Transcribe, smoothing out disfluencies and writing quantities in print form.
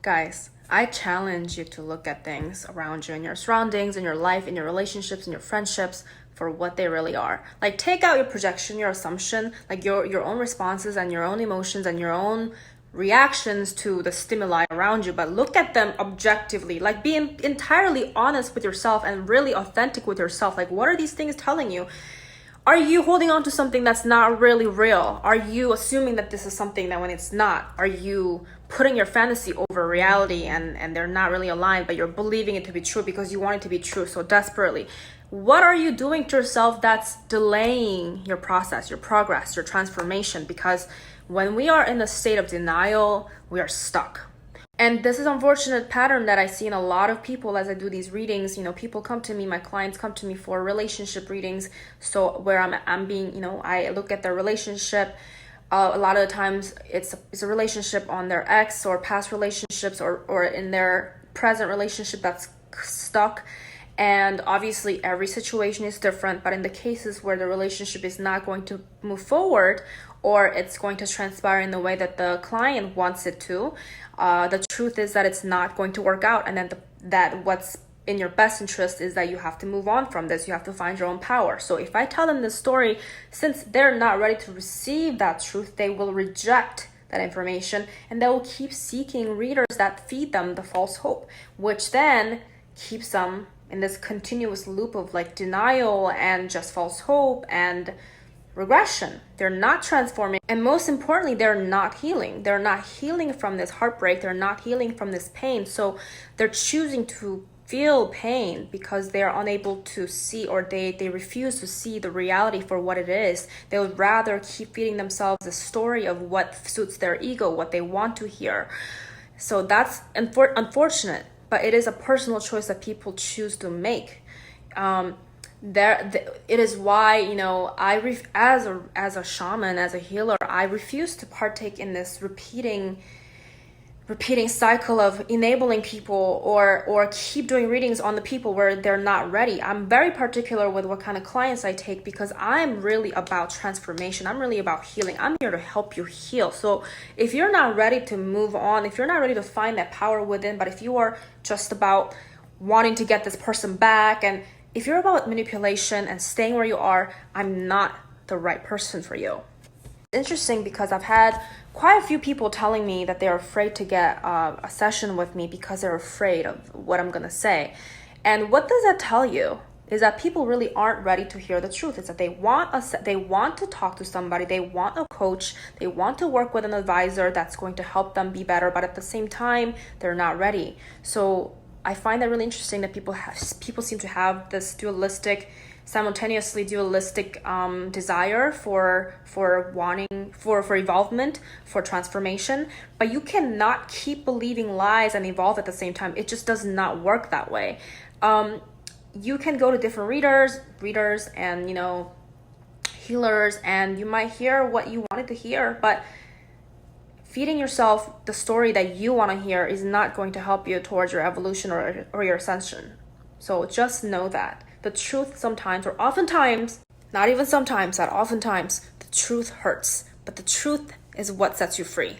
Guys, I challenge you to look at things around you in your surroundings, in your life, in your relationships, in your friendships for what they really are. Like, take out your projection, your assumption, like your own responses and your own emotions and your own reactions to the stimuli around you, but look at them objectively. Like, be entirely honest with yourself and really authentic with yourself. Like, what are these things telling you? Are you holding on to something that's not really real? Are you assuming that this is something that when it's not? Are you putting your fantasy over reality and they're not really aligned, but you're believing it to be true because you want it to be true so desperately? What are you doing to yourself that's delaying your process, your progress, your transformation? Because when we are in a state of denial, we are stuck. And this is an unfortunate pattern that I see in a lot of people as I do these readings. People come to me, my clients come to me for relationship readings. So where I'm being, I look at their relationship. A lot of the times it's a relationship on their ex or past relationships or in their present relationship that's stuck. And obviously every situation is different, but in the cases where the relationship is not going to move forward or it's going to transpire in the way that the client wants it to, the truth is that it's not going to work out. And then that what's in your best interest is that you have to move on from this. You have to find your own power. So if I tell them this story, since they're not ready to receive that truth, they will reject that information and they will keep seeking readers that feed them the false hope, which then keeps them in this continuous loop of like denial and just false hope and regression. They're not transforming. And most importantly, they're not healing. They're not healing from this heartbreak. They're not healing from this pain. So they're choosing to feel pain because they're unable to see, or they refuse to see the reality for what it is. They would rather keep feeding themselves a story of what suits their ego, what they want to hear. So that's unfortunate, but it is a personal choice that people choose to make. It is why as a shaman, as a healer, I refuse to partake in this repeating cycle of enabling people or keep doing readings on the people where they're not ready. I'm very particular with what kind of clients I take because I'm really about transformation. I'm really about healing. I'm here to help you heal. So if you're not ready to move on, if you're not ready to find that power within, but if you are just about wanting to get this person back, and if you're about manipulation and staying where you are, I'm not the right person for you. Interesting because I've had quite a few people telling me that they're afraid to get a session with me because they're afraid of what I'm going to say. And what does that tell you? Is that people really aren't ready to hear the truth. It's that they want to talk to somebody, they want a coach, they want to work with an advisor that's going to help them be better, but at the same time, they're not ready. So I find that really interesting that people seem to have this simultaneously dualistic desire for wanting for involvement, for transformation, but you cannot keep believing lies and evolve at the same time. It just does not work that way. You can go to different readers and healers, and you might hear what you wanted to hear, but feeding yourself the story that you want to hear is not going to help you towards your evolution or your ascension. So just know that the truth sometimes, or oftentimes, not even sometimes, that oftentimes, the truth hurts. But the truth is what sets you free.